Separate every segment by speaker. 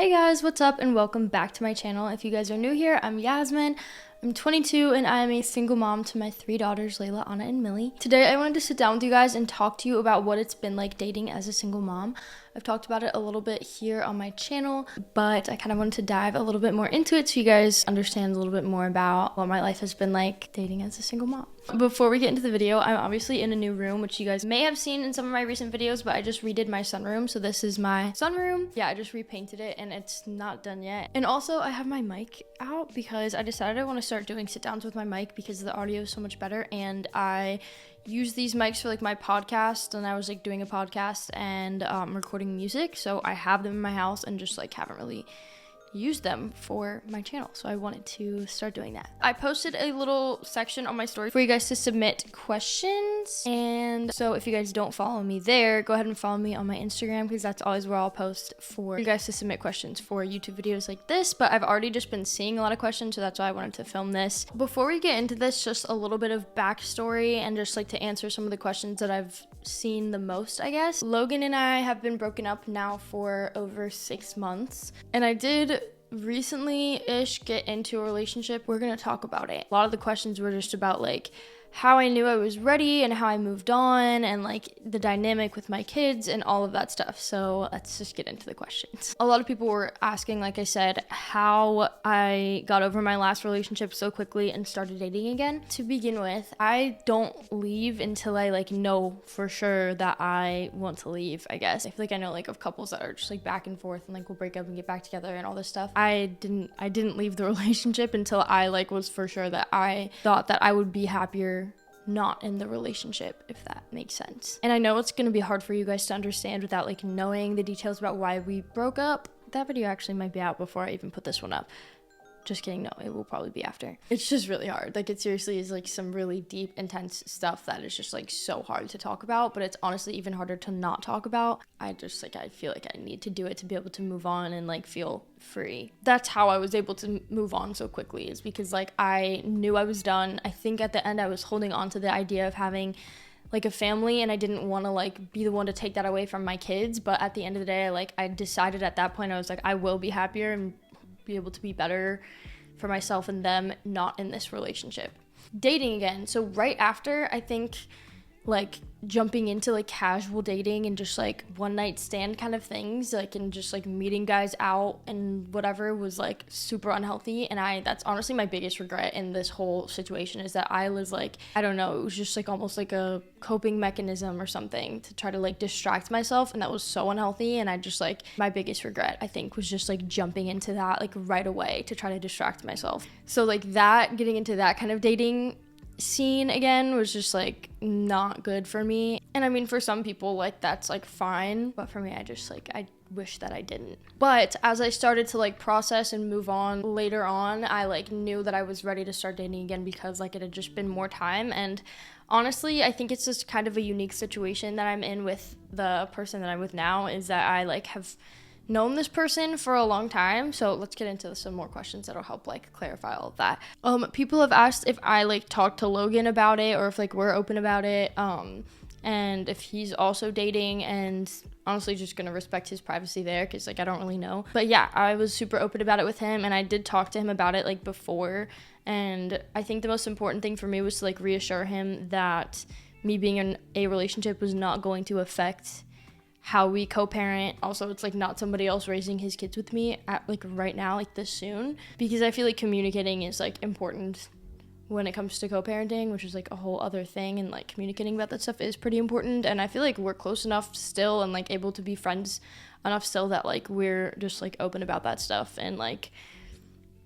Speaker 1: Hey guys, what's up and welcome back to my channel. If you guys are new here, I'm Yasmin. I'm 22 and I am a single mom to my 3 daughters, Laela, Anna, and Millie. Today I wanted to sit down with you guys and talk to you about what it's been like dating as a single mom. I've talked about it a little bit here on my channel, but I kind of wanted to dive a little bit more into it so you guys understand a little bit more about what my life has been like dating as a single mom. Before we get into the video, I'm obviously in a new room, which you guys may have seen in some of my recent videos, but I just redid my sunroom. So this is my sunroom. Yeah, I just repainted it and it's not done yet. And also I have my mic out because I decided I want to start doing sit downs with my mic because the audio is so much better. And I use these mics for like my podcast, and I was like doing a podcast and recording music. So I have them in my house and just like haven't really use them for my channel, so I wanted to start doing that. I posted a little section on my story for you guys to submit questions, and so if you guys don't follow me there, go ahead and follow me on my Instagram because that's always where I'll post for you guys to submit questions for YouTube videos like this. But I've already just been seeing a lot of questions, so that's why I wanted to film this. Before we get into this, just a little bit of backstory and just like to answer some of the questions that I've seen the most, I guess. Logan and I have been broken up now for over 6 months, and I did recently-ish get into a relationship. We're gonna talk about it. A lot of the questions were just about like how I knew I was ready and how I moved on and like the dynamic with my kids and all of that stuff. So let's just get into the questions. A lot of people were asking, like I said, how I got over my last relationship so quickly and started dating again. To begin with, I don't leave until I like know for sure that I want to leave, I guess. I feel like I know like of couples that are just like back and forth and like will break up and get back together and all this stuff. I didn't leave the relationship until I like was for sure that I thought that I would be happier not in the relationship, if that makes sense. And I know it's gonna be hard for you guys to understand without like knowing the details about why we broke up. That video actually might be out before I even put this one up. Just kidding, no, it will probably be after. It's just really hard. Like, it seriously is like some really deep, intense stuff that is just like so hard to talk about, but it's honestly even harder to not talk about. I feel like I need to do it to be able to move on and like feel free. That's how I was able to move on so quickly, is because like I knew I was done. I think at the end I was holding on to the idea of having like a family, and I didn't want to like be the one to take that away from my kids. But at the end of the day, I decided at that point, I was like, I will be happier and be able to be better for myself and them not in this relationship. Dating again. So right after, I think like jumping into like casual dating and just like one night stand kind of things, like, and just like meeting guys out and whatever was like super unhealthy. And that's honestly my biggest regret in this whole situation, is that I was like, I don't know, it was just like almost like a coping mechanism or something to try to like distract myself, and that was so unhealthy. And I just like, my biggest regret I think was just like jumping into that like right away to try to distract myself. So like that, getting into that kind of dating scene again was just like not good for me. And I mean, for some people like that's like fine, but for me, I wish that I didn't. But as I started to like process and move on later on, I like knew that I was ready to start dating again because like it had just been more time. And honestly, I think it's just kind of a unique situation that I'm in with the person that I'm with now, is that I like have known this person for a long time. So let's get into some more questions that'll help like clarify all of that. People have asked if I like talked to Logan about it, or if like we're open about it, and if he's also dating, and honestly just gonna respect his privacy there because like I don't really know. But yeah, I was super open about it with him, and I did talk to him about it like before. And I think the most important thing for me was to like reassure him that me being in a relationship was not going to affect how we co-parent. Also, it's like not somebody else raising his kids with me at like right now, like this soon, because I feel like communicating is like important when it comes to co-parenting, which is like a whole other thing, and like communicating about that stuff is pretty important. And I feel like we're close enough still and like able to be friends enough still that like we're just like open about that stuff, and like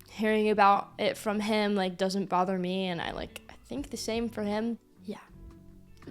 Speaker 1: hearing about it from him like doesn't bother me, and I think the same for him. Yeah.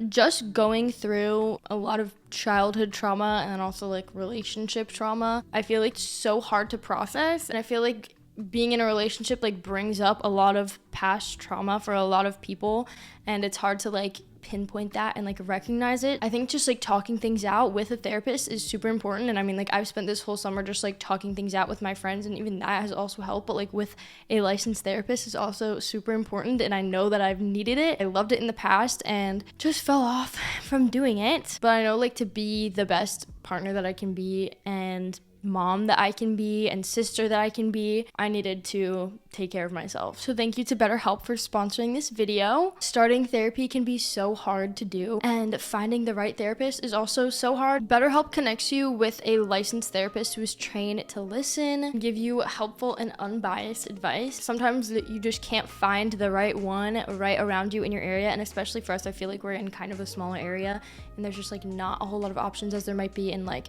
Speaker 1: Just going through a lot of childhood trauma and also like relationship trauma, I feel like it's so hard to process. And I feel like being in a relationship like brings up a lot of past trauma for a lot of people, and it's hard to like pinpoint that and like recognize it. I think just like talking things out with a therapist is super important. And I mean, like, I've spent this whole summer just like talking things out with my friends, and even that has also helped. But like with a licensed therapist is also super important, and I know that I've needed it. I loved it in the past and just fell off from doing it. But I know like to be the best partner that I can be and mom that I can be and sister that I can be, I needed to take care of myself. So thank you to BetterHelp for sponsoring this video. Starting therapy can be so hard to do, and finding the right therapist is also so hard. BetterHelp connects you with a licensed therapist who is trained to listen, give you helpful and unbiased advice. Sometimes you just can't find the right one right around you in your area, and especially for us, I feel like we're in kind of a smaller area, and there's just like not a whole lot of options as there might be in like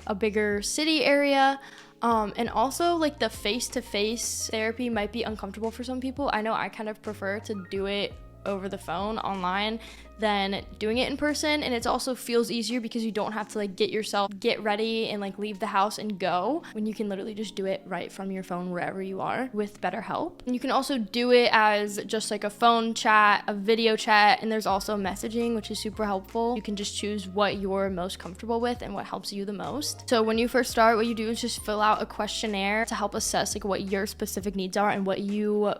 Speaker 1: a bigger city area. And also like the face-to-face therapy might be uncomfortable for some people. I know I kind of prefer to do it over the phone online than doing it in person, and it also feels easier because you don't have to like get ready and like leave the house and go, when you can literally just do it right from your phone wherever you are with BetterHelp. And you can also do it as just like a phone chat, a video chat, and there's also messaging, which is super helpful. You can just choose what you're most comfortable with and what helps you the most. So when you first start, what you do is just fill out a questionnaire to help assess like what your specific needs are and what you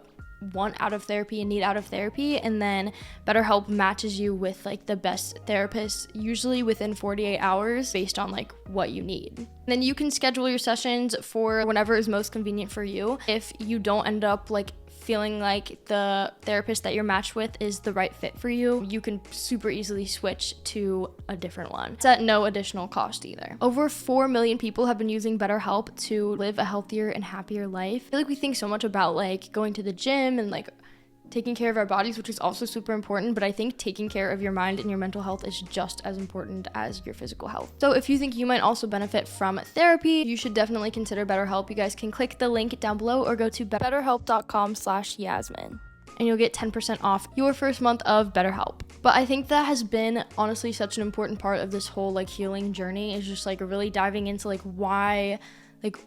Speaker 1: want out of therapy and need out of therapy, and then BetterHelp matches you with like the best therapist, usually within 48 hours based on like what you need. Then you can schedule your sessions for whenever is most convenient for you. If you don't end up like feeling like the therapist that you're matched with is the right fit for you, you can super easily switch to a different one. It's at no additional cost either. Over 4 million people have been using BetterHelp to live a healthier and happier life. I feel like we think so much about like going to the gym and like taking care of our bodies, which is also super important, but I think taking care of your mind and your mental health is just as important as your physical health. So if you think you might also benefit from therapy, you should definitely consider BetterHelp. You guys can click the link down below or go to betterhelp.com/Yasmyn and you'll get 10% off your first month of BetterHelp. But I think that has been honestly such an important part of this whole like healing journey, is just like really diving into like why like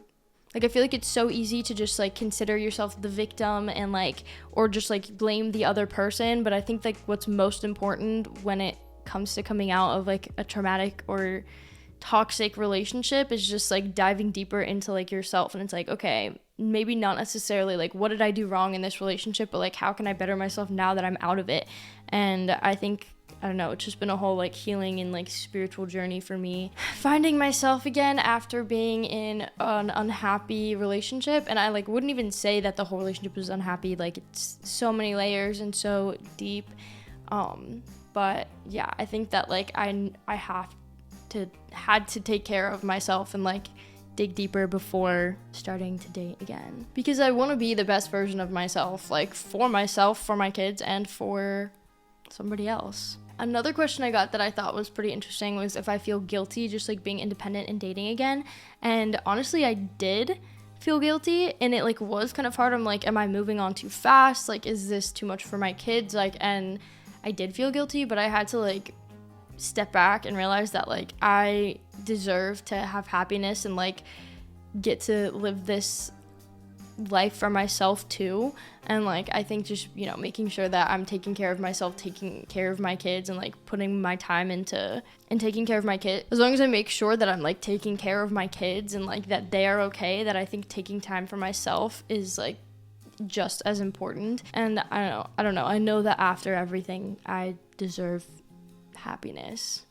Speaker 1: I feel like it's so easy to just like consider yourself the victim and like, or just like blame the other person. But I think like what's most important when it comes to coming out of like a traumatic or toxic relationship is just like diving deeper into like yourself. And it's like, okay, maybe not necessarily like what did I do wrong in this relationship, but like how can I better myself now that I'm out of it? And I think, I don't know, it's just been a whole like healing and like spiritual journey for me. Finding myself again after being in an unhappy relationship. And I like wouldn't even say that the whole relationship was unhappy. Like it's so many layers and so deep. But yeah, I think that like I had to take care of myself and like dig deeper before starting to date again. Because I want to be the best version of myself, like for myself, for my kids, and for somebody else. Another question I got that I thought was pretty interesting was if I feel guilty just like being independent and dating again. And honestly, I did feel guilty, and it like was kind of hard. I'm like, am I moving on too fast? Like, is this too much for my kids? Like, and I did feel guilty, but I had to like step back and realize that like I deserve to have happiness and like get to live this life for myself too. And like I think just, you know, making sure that I'm taking care of myself, taking care of my kids, and like putting my time into and taking care of my kids, as long as I make sure that I'm like taking care of my kids and like that they are okay, that I think taking time for myself is like just as important. And I don't know, I know that after everything I deserve happiness,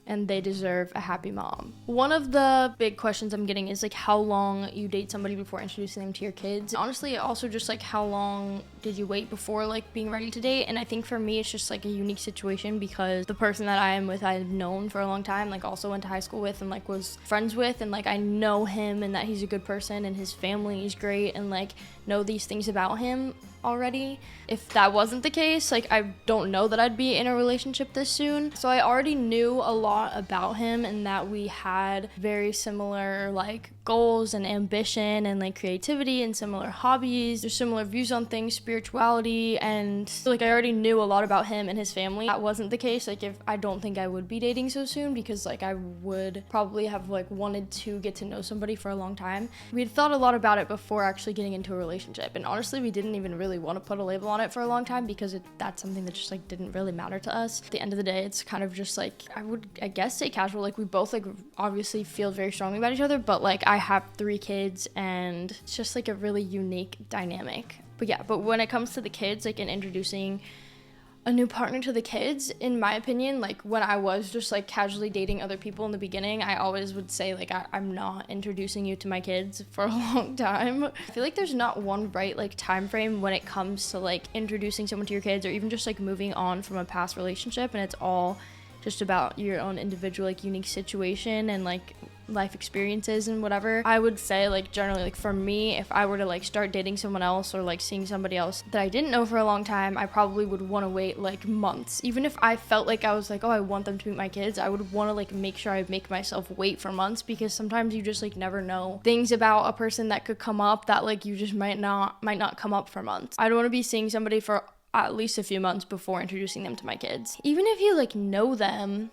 Speaker 1: and they deserve a happy mom. One of the big questions I'm getting is like how long you date somebody before introducing them to your kids. Honestly, also just like how long did you wait before like being ready to date? And I think for me it's just like a unique situation because the person that I am with I've known for a long time, like also went to high school with and like was friends with, and like I know him and that he's a good person and his family is great and like know these things about him already. If that wasn't the case, like I don't know that I'd be in a relationship this soon. So I already knew a lot about him and that we had very similar like goals and ambition and like creativity and similar hobbies. There's similar views on things, spirituality, and like I already knew a lot about him and his family. That wasn't the case. Like if I don't think I would be dating so soon because like I would probably have like wanted to get to know somebody for a long time. We had thought a lot about it before actually getting into a relationship, and honestly we didn't even really want to put a label on it for a long time because that's something that just like didn't really matter to us. At the end of the day, it's kind of just like I guess say casual. Like we both like obviously feel very strongly about each other, but like I have 3 kids and it's just like a really unique dynamic. But yeah, but when it comes to the kids, like in introducing a new partner to the kids. In my opinion, like when I was just like casually dating other people in the beginning, I always would say like I'm not introducing you to my kids for a long time. I feel like there's not one right like time frame when it comes to like introducing someone to your kids, or even just like moving on from a past relationship, and it's all just about your own individual like unique situation and like life experiences and whatever. I would say like generally like for me, if I were to like start dating someone else or like seeing somebody else that I didn't know for a long time, I probably would want to wait like months. Even if I felt like I was like, oh, I want them to meet my kids, I would want to like make sure I make myself wait for months, because sometimes you just like never know things about a person that could come up that like you just might not come up for months. I don't want to be seeing somebody for at least a few months before introducing them to my kids. Even if you like know them,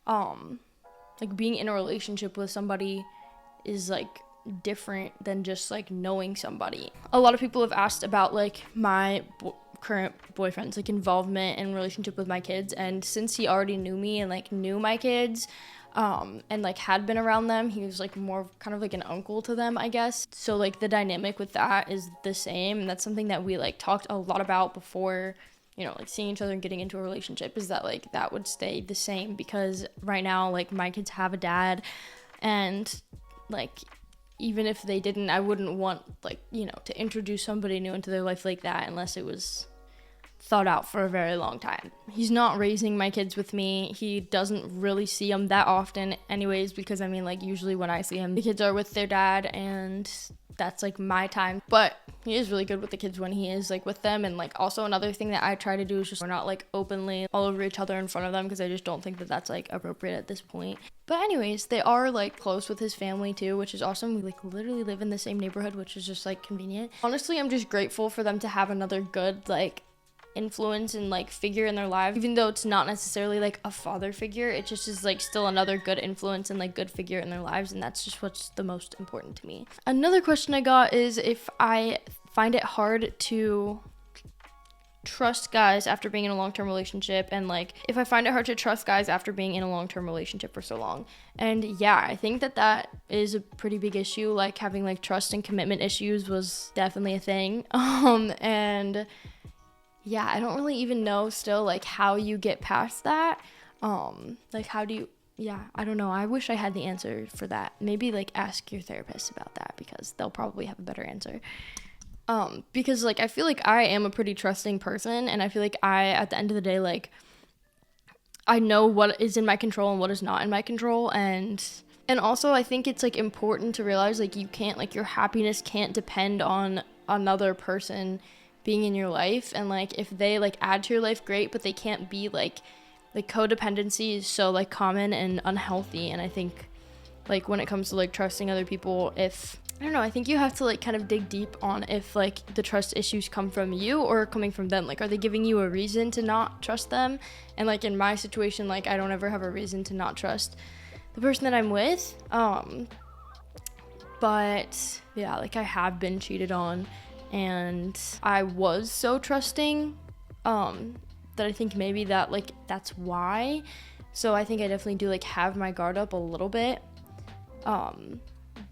Speaker 1: like being in a relationship with somebody is like different than just like knowing somebody. A lot of people have asked about like my current boyfriend's like involvement in relationship with my kids, and since he already knew me and like knew my kids, and like had been around them, he was like more kind of like an uncle to them, I guess. So like the dynamic with that is the same, and that's something that we like talked a lot about before, you know, like seeing each other and getting into a relationship, is that like that would stay the same, because right now like my kids have a dad, and like even if they didn't, I wouldn't want like, you know, to introduce somebody new into their life like that unless it was thought out for a very long time. He's not raising my kids with me. He doesn't really see them that often anyways, because I mean like usually when I see him, the kids are with their dad and that's like my time. But he is really good with the kids when he is like with them. And like also another thing that I try to do is just we're not like openly all over each other in front of them, because I just don't think that that's like appropriate at this point. But anyways, they are like close with his family too, which is awesome. We like literally live in the same neighborhood, which is just like convenient. Honestly, I'm just grateful for them to have another good like influence and like figure in their lives, even though it's not necessarily like a father figure. It just is like still another good influence and like good figure in their lives, and that's just what's the most important to me. Another question I got is if I find it hard to trust guys after being in a long-term relationship, and like if I find it hard to trust guys after being in a long-term relationship for so long. And yeah, I think that is a pretty big issue. Like having like trust and commitment issues was definitely a thing. And yeah, I don't really even know still like how you get past that. Like how do you, yeah, I don't know. I wish I had the answer for that. Maybe like ask your therapist about that, because they'll probably have a better answer. Because like I feel like I am a pretty trusting person, and I feel like at the end of the day, like I know what is in my control and what is not in my control. And also I think it's like important to realize like you can't, like your happiness can't depend on another person being in your life. And like if they like add to your life, great, but they can't be like codependency is so like common and unhealthy. And I think like when it comes to like trusting other people, if I don't know, I think you have to like kind of dig deep on if like the trust issues come from you or coming from them. Like are they giving you a reason to not trust them? And like in my situation, like I don't ever have a reason to not trust the person that I'm with. But yeah, like I have been cheated on, and I was so trusting that I think maybe that like that's why. So I think I definitely do like have my guard up a little bit.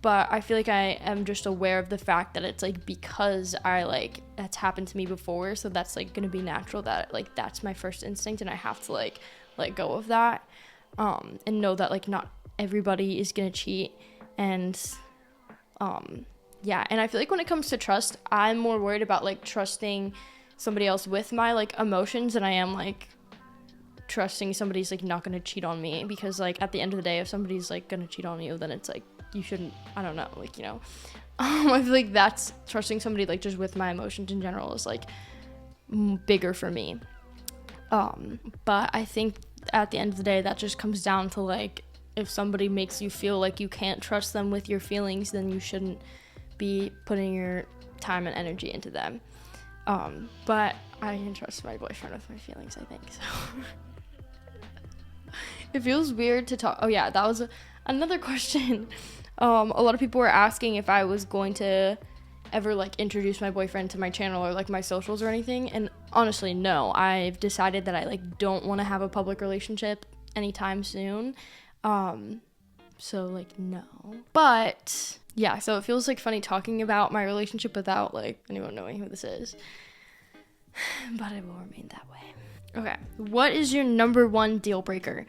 Speaker 1: But I feel like I am just aware of the fact that it's like because I like that's happened to me before, so that's like gonna be natural that like that's my first instinct, and I have to like let go of that, and know that like not everybody is gonna cheat. And yeah, and I feel like when it comes to trust, I'm more worried about like trusting somebody else with my like emotions than I am like trusting somebody's like not gonna cheat on me. Because like at the end of the day, if somebody's like gonna cheat on you, then it's like you shouldn't, I don't know, like, you know. I feel like that's trusting somebody like just with my emotions in general is like bigger for me. But I think at the end of the day, that just comes down to like if somebody makes you feel like you can't trust them with your feelings, then you shouldn't be putting your time and energy into them. But I can trust my boyfriend with my feelings, I think, so. It feels weird to talk. Oh yeah, that was another question. A lot of people were asking if I was going to ever like introduce my boyfriend to my channel or like my socials or anything, and honestly no. I've decided that I like don't want to have a public relationship anytime soon. So like no. But yeah, so it feels like funny talking about my relationship without like anyone knowing who this is. But it will remain that way. Okay, what is your number one deal breaker?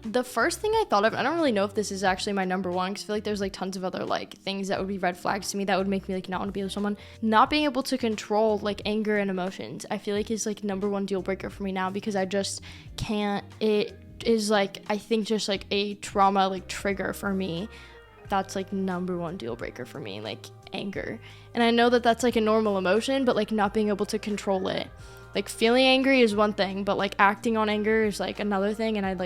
Speaker 1: The first thing I thought of, I don't really know if this is actually my number one, because I feel like there's like tons of other like things that would be red flags to me that would make me like not want to be with someone. Not being able to control like anger and emotions, I feel like is like number one deal breaker for me now, because I just can't. It is like, I think just like a trauma like trigger for me. That's like number one deal breaker for me, like anger. And I know that that's like a normal emotion, but like not being able to control it. Like feeling angry is one thing, but like acting on anger is like another thing. And I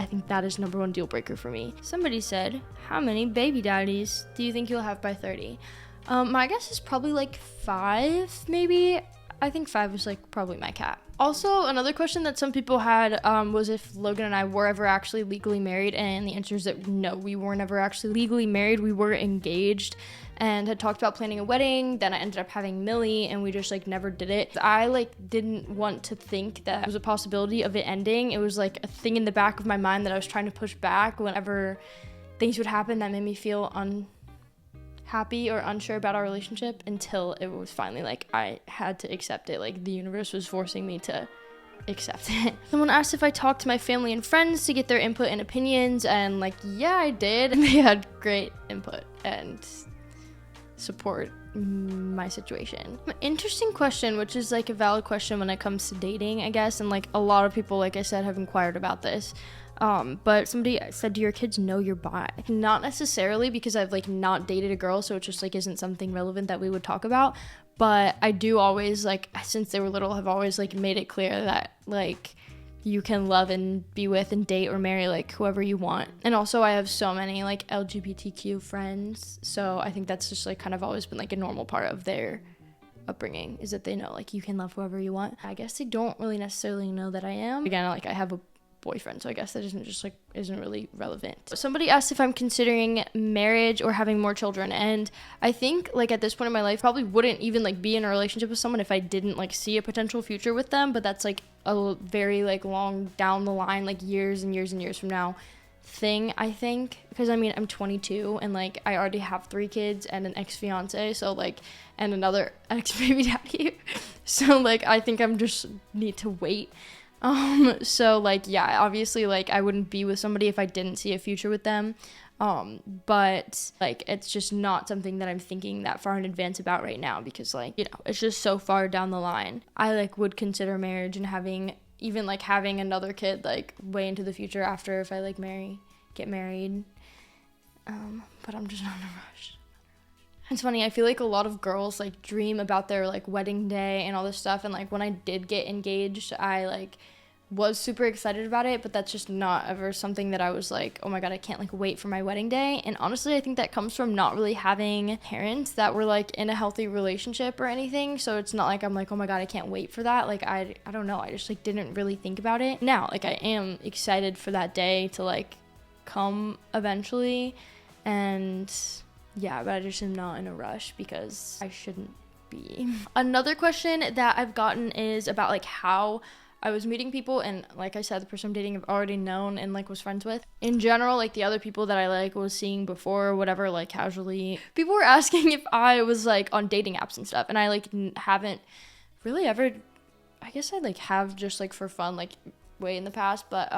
Speaker 1: think that is number one deal breaker for me. Somebody said, how many baby daddies do you think you'll have by 30? My guess is probably like 5, maybe. I think 5 is like probably my cap. Also, another question that some people had was if Logan and I were ever actually legally married, and the answer is that no, we were never actually legally married. We were engaged and had talked about planning a wedding. Then I ended up having Millie, and we just like never did it. I like didn't want to think that there was a possibility of it ending. It was like a thing in the back of my mind that I was trying to push back whenever things would happen that made me feel unhappy or unsure about our relationship, until it was finally like I had to accept it. Like the universe was forcing me to accept it. Someone asked if I talked to my family and friends to get their input and opinions, and like, yeah, I did. They had great input and support my situation. Interesting question, which is like a valid question when it comes to dating, I guess, and like a lot of people, like I said, have inquired about this. But somebody said, do your kids know you're bi? Not necessarily, because I've like not dated a girl, so it just like isn't something relevant that we would talk about. But I do always, like, since they were little, have always like made it clear that like you can love and be with and date or marry like whoever you want. And also I have so many like LGBTQ friends, so I think that's just like kind of always been like a normal part of their upbringing, is that they know like you can love whoever you want. I guess they don't really necessarily know that I am. Again, like I have a boyfriend, so I guess that isn't really relevant. Somebody asked if I'm considering marriage or having more children, and I think like at this point in my life probably wouldn't even like be in a relationship with someone if I didn't like see a potential future with them. But that's like a very like long down the line, like years and years and years from now thing, I think, because I mean I'm 22 and like I already have 3 kids and an ex-fiance, so like, and another ex-baby daddy. So like I think I'm just need to wait. So like, yeah, obviously like I wouldn't be with somebody if I didn't see a future with them. But like it's just not something that I'm thinking that far in advance about right now, because like, you know, it's just so far down the line. I like would consider marriage and having another kid like way into the future after, if I like get married. But I'm just not in a rush. It's funny, I feel like a lot of girls like dream about their like wedding day and all this stuff, and like when I did get engaged, I like was super excited about it, but that's just not ever something that I was like, oh my god, I can't like wait for my wedding day. And honestly, I think that comes from not really having parents that were like in a healthy relationship or anything. So it's not like I'm like, oh my god, I can't wait for that. Like I don't know, I just like didn't really think about it. Now like I am excited for that day to like come eventually, and yeah, but I just am not in a rush because I shouldn't be. Another question that I've gotten is about like how I was meeting people, and like I said, the person I'm dating I've already known and like was friends with. In general, like the other people that I like was seeing before or whatever, like casually. People were asking if I was like on dating apps and stuff, and I like haven't really ever. I guess I like have just like for fun, like way in the past, but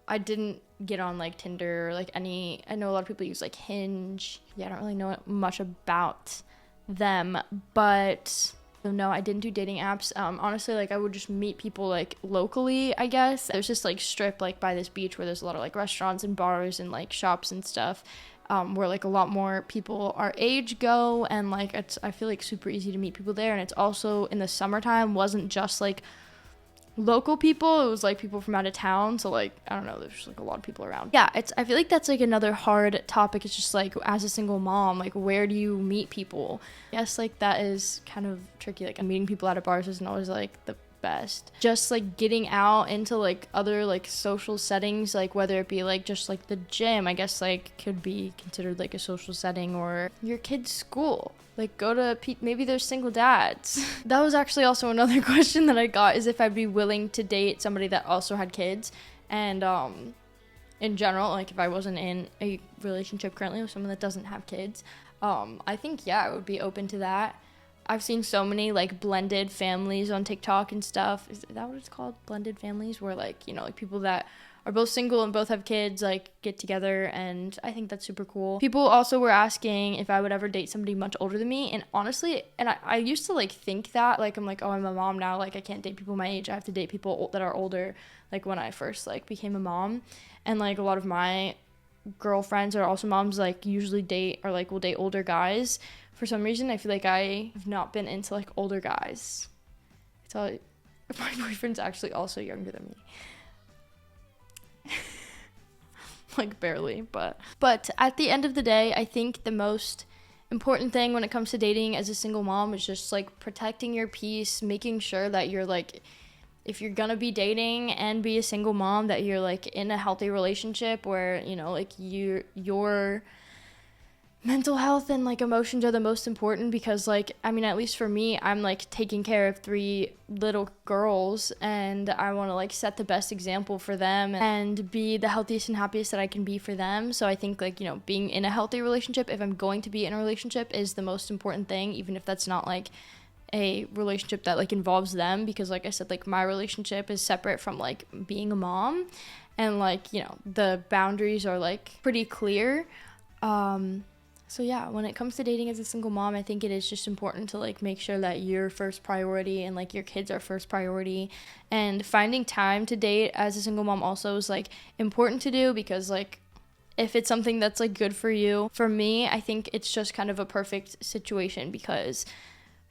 Speaker 1: I didn't get on like Tinder or like any. I know a lot of people use like Hinge. Yeah, I don't really know much about them, but no, I didn't do dating apps. Honestly, like I would just meet people like locally, I guess. There's this like strip like by this beach where there's a lot of like restaurants and bars and like shops and stuff, where like a lot more people our age go, and like I feel like super easy to meet people there. And it's also in the summertime, wasn't just like local people, it was like people from out of town, so like I don't know, there's just like a lot of people around. Yeah, I feel like that's like another hard topic. It's just like, as a single mom, like where do you meet people? Yes, like that is kind of tricky. Like meeting people at bars isn't always like the best. Just like getting out into like other like social settings, like whether it be like just like the gym, I guess like could be considered like a social setting, or your kid's school. Like go to maybe there's single dads. That was actually also another question that I got, is if I'd be willing to date somebody that also had kids. And in general, like if I wasn't in a relationship currently with someone that doesn't have kids, I think yeah, I would be open to that. I've seen so many like blended families on TikTok and stuff. Is that what it's called? Blended families, where like, you know, like people that are both single and both have kids like get together, and I think that's super cool. People also were asking if I would ever date somebody much older than me, and honestly, and I used to like think that, like I'm like, oh, I'm a mom now, like I can't date people my age, I have to date people that are older, like when I first like became a mom. And like a lot of my girlfriends are also moms, like usually date or like will date older guys. For some reason, I feel like I have not been into like older guys. It's all, my boyfriend's actually also younger than me. Like barely, but at the end of the day, I think the most important thing when it comes to dating as a single mom is just like protecting your peace, making sure that you're like, if you're gonna be dating and be a single mom, that you're like in a healthy relationship where, you know, like your mental health and like emotions are the most important. Because like, I mean, at least for me, I'm like taking care of 3 little girls, and I want to like set the best example for them and be the healthiest and happiest that I can be for them. So I think like, you know, being in a healthy relationship, if I'm going to be in a relationship, is the most important thing, even if that's not like a relationship that like involves them. Because like I said, like my relationship is separate from like being a mom, and like, you know, the boundaries are like pretty clear. So yeah, when it comes to dating as a single mom, I think it is just important to like make sure that you're first priority and like your kids are first priority. And finding time to date as a single mom also is like important to do, because like if it's something that's like good for you. For me, I think it's just kind of a perfect situation because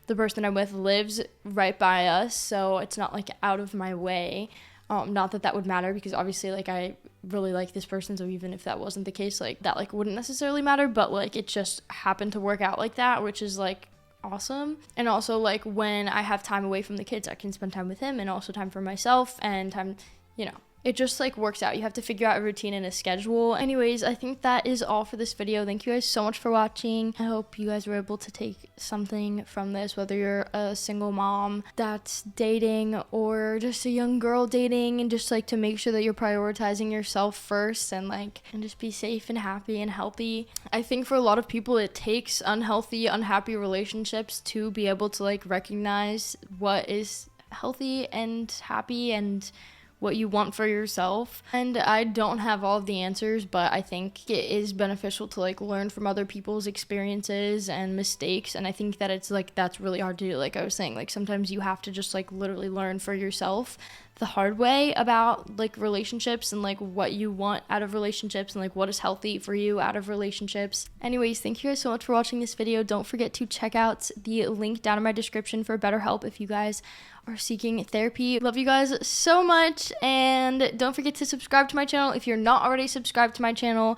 Speaker 1: the person I'm with lives right by us, so it's not like out of my way. Not that would matter, because obviously like I really like this person, so even if that wasn't the case, like that like wouldn't necessarily matter, but like it just happened to work out like that, which is like awesome. And also like when I have time away from the kids, I can spend time with him, and also time for myself and time, you know, it just like works out. You have to figure out a routine and a schedule. Anyways, I think that is all for this video. Thank you guys so much for watching. I hope you guys were able to take something from this, whether you're a single mom that's dating or just a young girl dating, and just like to make sure that you're prioritizing yourself first, and like, and just be safe and happy and healthy. I think for a lot of people, it takes unhealthy, unhappy relationships to be able to like recognize what is healthy and happy and what you want for yourself. And I don't have all of the answers, but I think it is beneficial to like learn from other people's experiences and mistakes. And I think that it's like, that's really hard to do. Like I was saying, like sometimes you have to just like literally learn for yourself the hard way about like relationships and like what you want out of relationships and like what is healthy for you out of relationships. Anyways, thank you guys so much for watching this video. Don't forget to check out the link down in my description for BetterHelp if you guys are seeking therapy. Love you guys so much, and don't forget to subscribe to my channel if you're not already subscribed to my channel.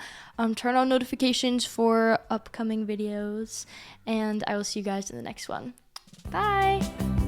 Speaker 1: Turn on notifications for upcoming videos, and I will see you guys in the next one. Bye!